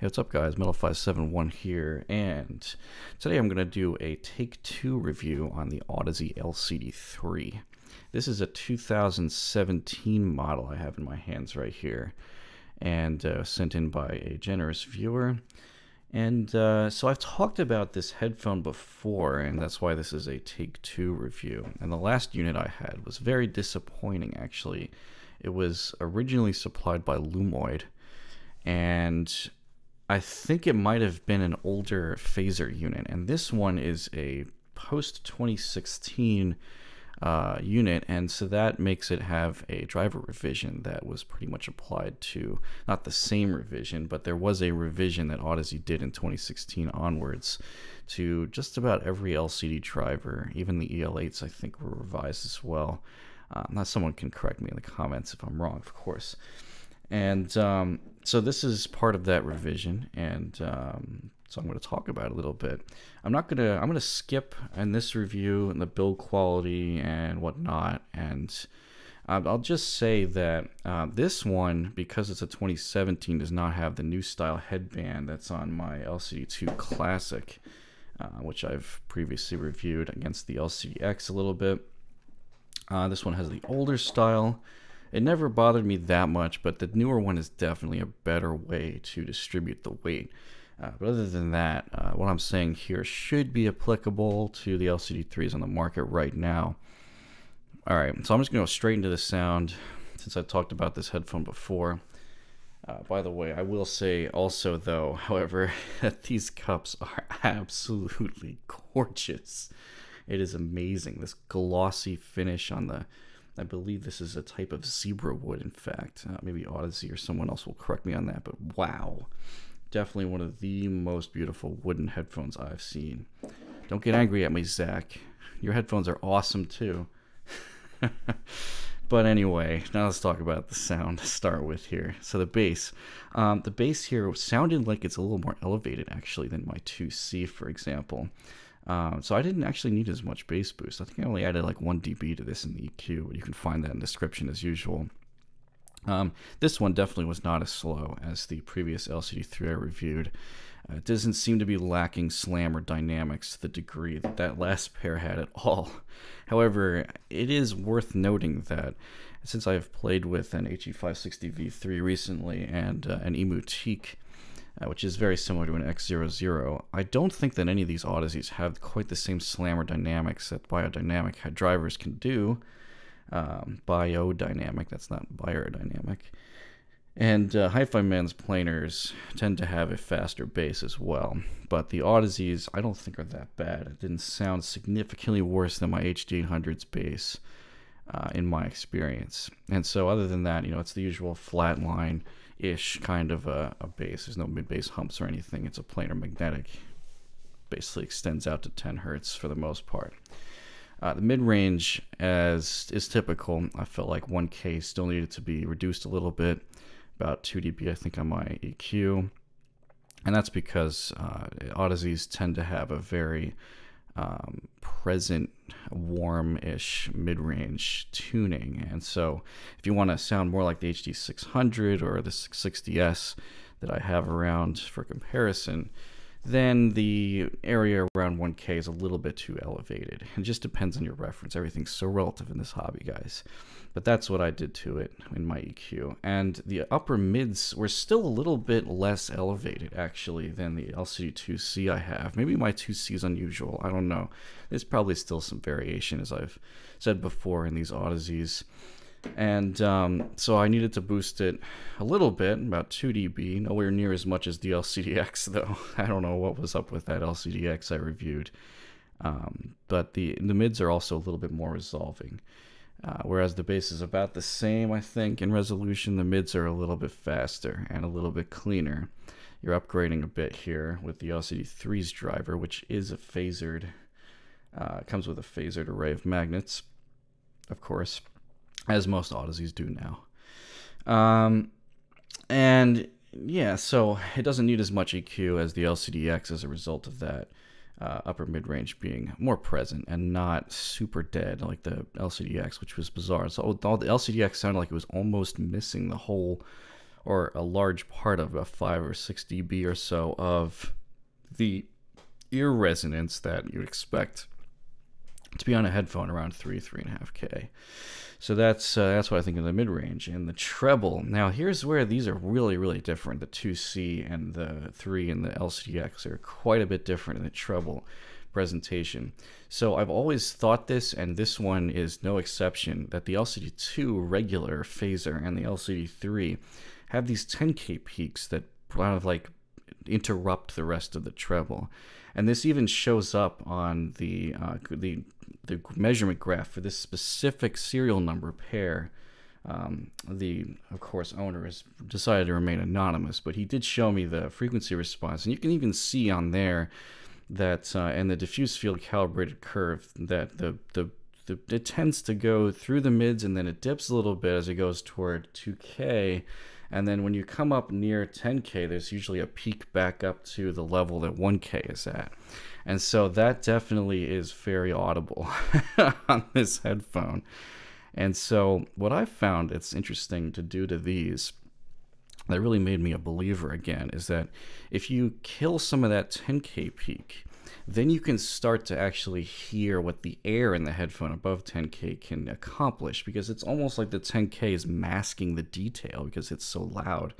Hey, what's up guys, Metal571 here, and today I'm going to do a Take 2 review on the Audeze LCD-3. This is a 2017 model I have in my hands right here, and sent in by a generous viewer. And so I've talked about this headphone before, and that's why this is a Take 2 review. And the last unit I had was very disappointing, actually. It was originally supplied by Lumoid, and I think it might have been an older phaser unit, and this one is a post 2016 unit, and so that makes it have a driver revision that was pretty much applied to, not the same revision, but there was a revision that Audeze did in 2016 onwards to just about every LCD driver. Even the EL8s I think were revised as well. Now someone can correct me in the comments if I'm wrong, of course. And so this is part of that revision, and so I'm going to talk about it a little bit. I'm going to skip in this review and the build quality and whatnot, and I'll just say that this one, because it's a 2017, does not have the new style headband that's on my LCD-2 Classic, which I've previously reviewed against the LCD-X a little bit. This one has the older style. It never bothered me that much, but the newer one is definitely a better way to distribute the weight. But other than that, what I'm saying here should be applicable to the LCD-3s on the market right now. Alright, so I'm just going to go straight into the sound, since I talked about this headphone before. By the way, I will say also, though, however, that these cups are absolutely gorgeous. It is amazing, this glossy finish on the, I believe this is a type of zebra wood, in fact. Maybe Audeze or someone else will correct me on that, but wow. Definitely one of the most beautiful wooden headphones I've seen. Don't get angry at me, Zach. Your headphones are awesome, too. But anyway, now let's talk about the sound to start with here. So the bass. The bass here sounded like it's a little more elevated, actually, than my 2C, for example. So I didn't actually need as much bass boost. I think I only added like 1 dB to this in the EQ, but you can find that in the description as usual. This one definitely was not as slow as the previous LCD-3 I reviewed. It doesn't seem to be lacking slam or dynamics to the degree that that last pair had at all. However, it is worth noting that since I've played with an HE560V3 recently and an Emutique, which is very similar to an X00, I don't think that any of these Audezes have quite the same slammer dynamics that biodynamic drivers can do. Biodynamic, that's not bioaerodynamic. And Hi-Fi Man's planers tend to have a faster bass as well. But the Audezes I don't think are that bad. It didn't sound significantly worse than my HD800's bass in my experience. And so other than that, it's the usual flatline-ish kind of a bass. There's no mid-bass humps or anything. It's a planar magnetic. Basically extends out to 10 hertz for the most part. The mid-range, as is typical, I felt like 1K still needed to be reduced a little bit, about 2 dB I think on my EQ, and that's because Audezes tend to have a very present, warm-ish mid-range tuning, and so if you want to sound more like the HD600 or the 660S that I have around for comparison, then the area around 1K is a little bit too elevated. It just depends on your reference. Everything's so relative in this hobby, guys. But that's what I did to it in my EQ. And the upper mids were still a little bit less elevated, actually, than the LCD-2C I have. Maybe my 2C is unusual. I don't know. There's probably still some variation, as I've said before, in these Audezes. And so I needed to boost it a little bit, about 2 dB, nowhere near as much as the LCD-X though. I don't know what was up with that LCD-X I reviewed. But the mids are also a little bit more resolving. Whereas the bass is about the same, I think, in resolution. The mids are a little bit faster and a little bit cleaner. You're upgrading a bit here with the LCD-3's driver, which is a phasered, comes with a phasered array of magnets, of course, as most Audezes do now. And yeah, so it doesn't need as much EQ as the LCD-X as a result of that upper mid-range being more present and not super dead like the LCD-X, which was bizarre. So all the LCD-X sounded like it was almost missing the whole or a large part of a 5 or 6 dB or so of the ear resonance that you'd expect to be on a headphone around 3.5K. So that's what I think of the mid-range. And the treble, now here's where these are really, really different. The 2C and the 3 and the LCD-X are quite a bit different in the treble presentation. So I've always thought this, and this one is no exception, that the LCD2 regular phaser and the LCD3 have these 10K peaks that kind of like interrupt the rest of the treble. And this even shows up on the measurement graph for this specific serial number pair. The, of course, owner has decided to remain anonymous, but he did show me the frequency response, and you can even see on there that in the diffuse field calibrated curve that it tends to go through the mids, and then it dips a little bit as it goes toward 2K. And then when you come up near 10K, there's usually a peak back up to the level that 1K is at. And so that definitely is very audible on this headphone. And so what I found it's interesting to do to these that really made me a believer again is that if you kill some of that 10K peak, then you can start to actually hear what the air in the headphone above 10K can accomplish, because it's almost like the 10K is masking the detail because it's so loud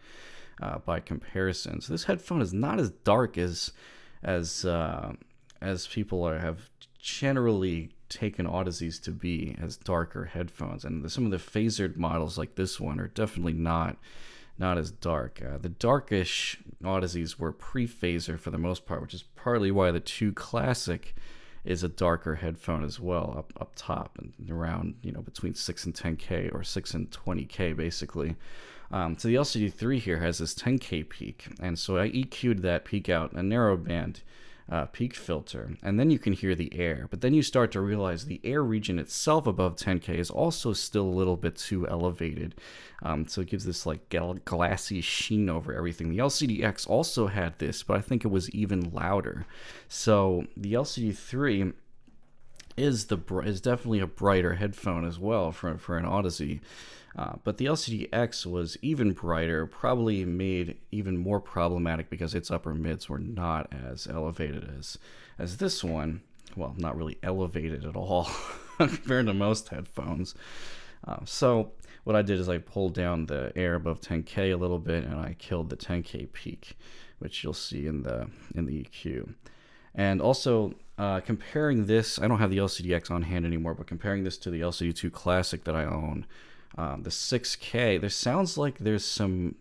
by comparison. So this headphone is not as dark as people have generally taken Audezes to be, as darker headphones. And some of the phasered models like this one are definitely not as dark. The darkish Audezes were pre-phaser for the most part, which is partly why the 2 Classic is a darker headphone as well, up top and around, between 6 and 10K or 6 and 20K basically. So the LCD3 here has this 10K peak, and so I EQ'd that peak out, a narrow band peak filter, and then you can hear the air. But then you start to realize the air region itself above 10K is also still a little bit too elevated, so it gives this like glassy sheen over everything. The LCD-X also had this, but I think it was even louder. So the LCD3 is definitely a brighter headphone as well for an Audeze. But the LCD-X was even brighter, probably made even more problematic because its upper mids were not as elevated as this one. Well, not really elevated at all compared to most headphones. So what I did is I pulled down the air above 10K a little bit, and I killed the 10K peak, which you'll see in the EQ. And also comparing this, I don't have the LCD-X on hand anymore, but comparing this to the LCD2 Classic that I own, the 6K, there sounds like there's some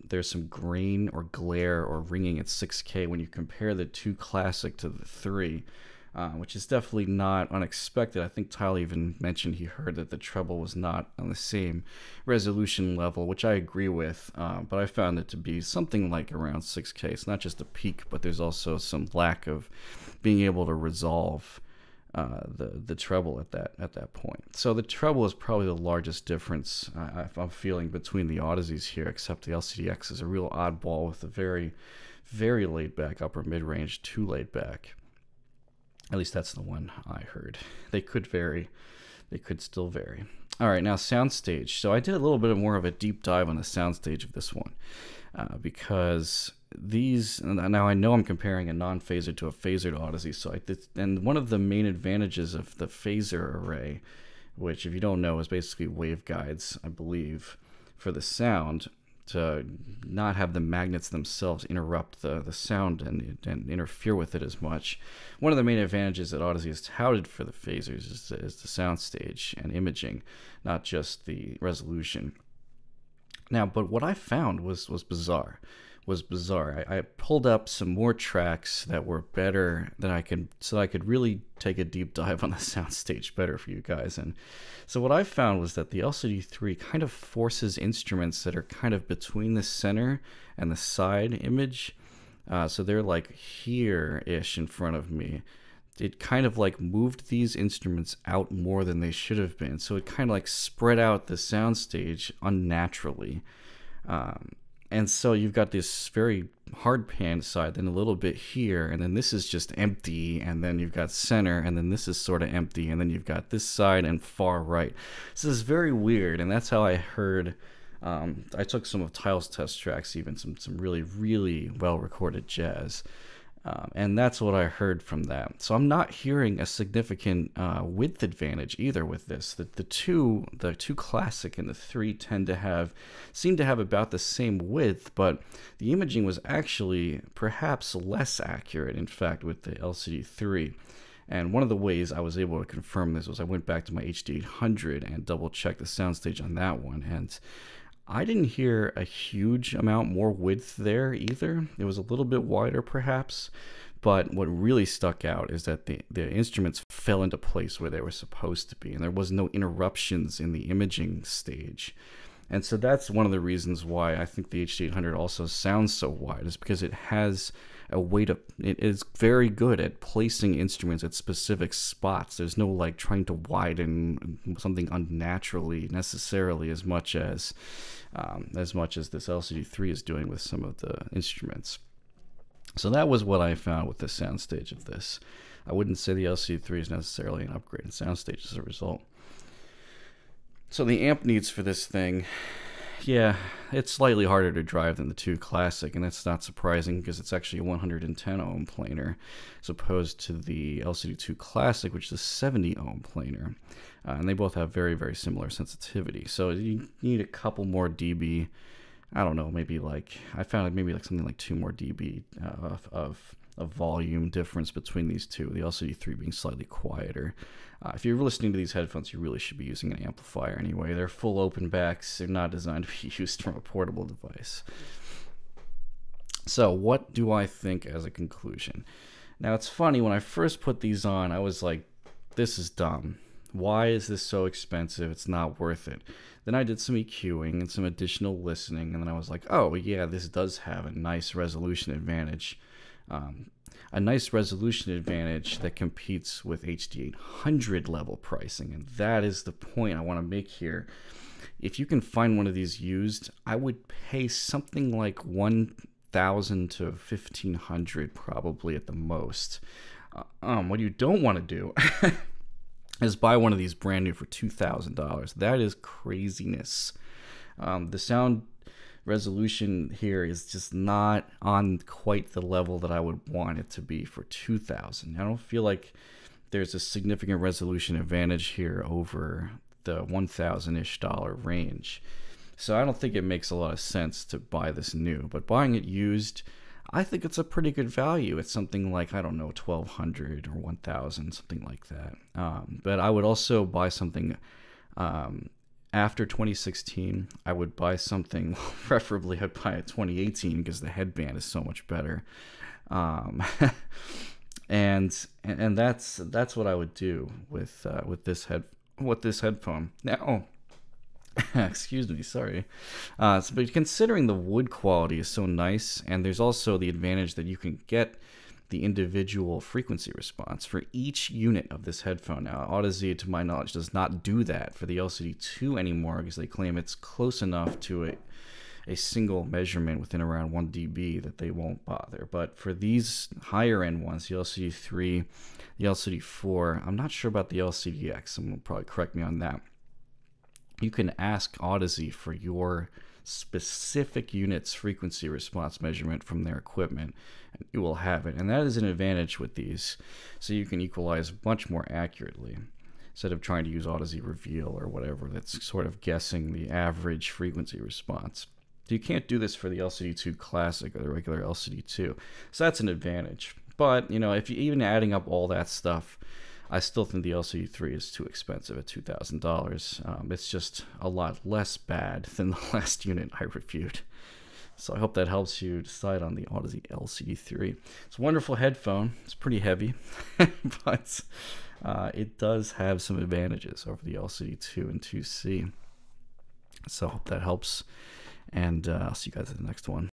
grain or glare or ringing at 6K when you compare the 2 Classic to the 3, which is definitely not unexpected. I think Tyler even mentioned he heard that the treble was not on the same resolution level, which I agree with, but I found it to be something like around 6K. It's not just a peak, but there's also some lack of being able to resolve the treble at that point. So the treble is probably the largest difference I'm feeling between the Audezes here, except the LCD-X is a real oddball with a very, very laid back upper mid-range, too laid back. At least that's the one I heard. They could vary. They could still vary. All right, now Soundstage. So I did a little bit more of a deep dive on the Soundstage of this one because these, now I know I'm comparing a non-phaser to a phasered Audeze, so and one of the main advantages of the phaser array, which if you don't know is basically waveguides, I believe, for the sound, to not have the magnets themselves interrupt the sound and interfere with it as much. One of the main advantages that Audeze has touted for the phasers is the Soundstage and imaging, not just the resolution. Now, but what I found was bizarre. I pulled up some more tracks that were better so I could really take a deep dive on the Soundstage better for you guys. And so what I found was that the LCD-3 kind of forces instruments that are kind of between the center and the side image. So they're like here-ish in front of me. It kind of like moved these instruments out more than they should have been. So it kind of like spread out the Soundstage unnaturally. And so you've got this very hard pan side, then a little bit here, and then this is just empty, and then you've got center, and then this is sort of empty, and then you've got this side and far right. So it's very weird, and that's how I heard I took some of Tile's test tracks, even some really, really well-recorded jazz. And that's what I heard from that. So I'm not hearing a significant width advantage either with this. The two classic and the 3 seem to have about the same width, but the imaging was actually perhaps less accurate, in fact, with the LCD-3. And one of the ways I was able to confirm this was I went back to my HD800 and double-checked the Soundstage on that one, and I didn't hear a huge amount more width there either. It was a little bit wider perhaps, but what really stuck out is that the instruments fell into place where they were supposed to be, and there was no interruptions in the imaging stage. And so that's one of the reasons why I think the HD800 also sounds so wide, is because it has a way to, it is very good at placing instruments at specific spots. There's no like trying to widen something unnaturally necessarily as much as this LCD-3 is doing with some of the instruments. So that was what I found with the soundstage of this. I wouldn't say the LCD-3 is necessarily an upgrade in soundstage as a result. So the amp needs for this thing, yeah, it's slightly harder to drive than the 2 Classic, and that's not surprising because it's actually a 110 ohm planar as opposed to the LCD-2 Classic, which is a 70 ohm planar. And they both have very, very similar sensitivity. So you need a couple more dB. I don't know, maybe like, I found maybe like something like 2 more dB of volume difference between these two, the LCD-3 being slightly quieter. If you're listening to these headphones, you really should be using an amplifier anyway. They're full open backs. They're not designed to be used from a portable device. So what do I think as a conclusion? Now it's funny, when I first put these on, I was like, this is dumb. Why is this so expensive? It's not worth it. Then I did some EQing and some additional listening, and then I was like, oh yeah, this does have a nice resolution advantage. A nice resolution advantage that competes with HD800 level pricing, and that is the point I want to make here. If you can find one of these used, I would pay something like $1,000 to $1,500 probably at the most. What you don't want to do is buy one of these brand new for $2,000. That is craziness. The sound resolution here is just not on quite the level that I would want it to be for $2,000. I don't feel like there's a significant resolution advantage here over the $1,000-ish range. So I don't think it makes a lot of sense to buy this new, but buying it used, I think it's a pretty good value. It's something like, I don't know, $1,200 or $1,000, something like that. But I would also buy something after 2016. I would buy something, preferably I'd buy a 2018 because the headband is so much better. And that's what I would do with this headphone. Now, excuse me, sorry. But considering the wood quality is so nice, and there's also the advantage that you can get the individual frequency response for each unit of this headphone. Now, Audeze, to my knowledge, does not do that for the LCD-2 anymore because they claim it's close enough to a single measurement within around 1 dB that they won't bother. But for these higher end ones, the LCD-3, the LCD-4, I'm not sure about the LCD-X, someone will probably correct me on that. You can ask Audeze for your specific unit's frequency response measurement from their equipment, and you will have it. And that is an advantage with these, so you can equalize much more accurately instead of trying to use Audeze Reveal or whatever that's sort of guessing the average frequency response. So you can't do this for the LCD-2 Classic or the regular LCD-2, so that's an advantage. But you know, if you even adding up all that stuff, I still think the LCD-3 is too expensive at $2,000. It's just a lot less bad than the last unit I reviewed. So I hope that helps you decide on the Audeze LCD-3. It's a wonderful headphone. It's pretty heavy, but it does have some advantages over the LCD-2 and 2C. So I hope that helps, and I'll see you guys in the next one.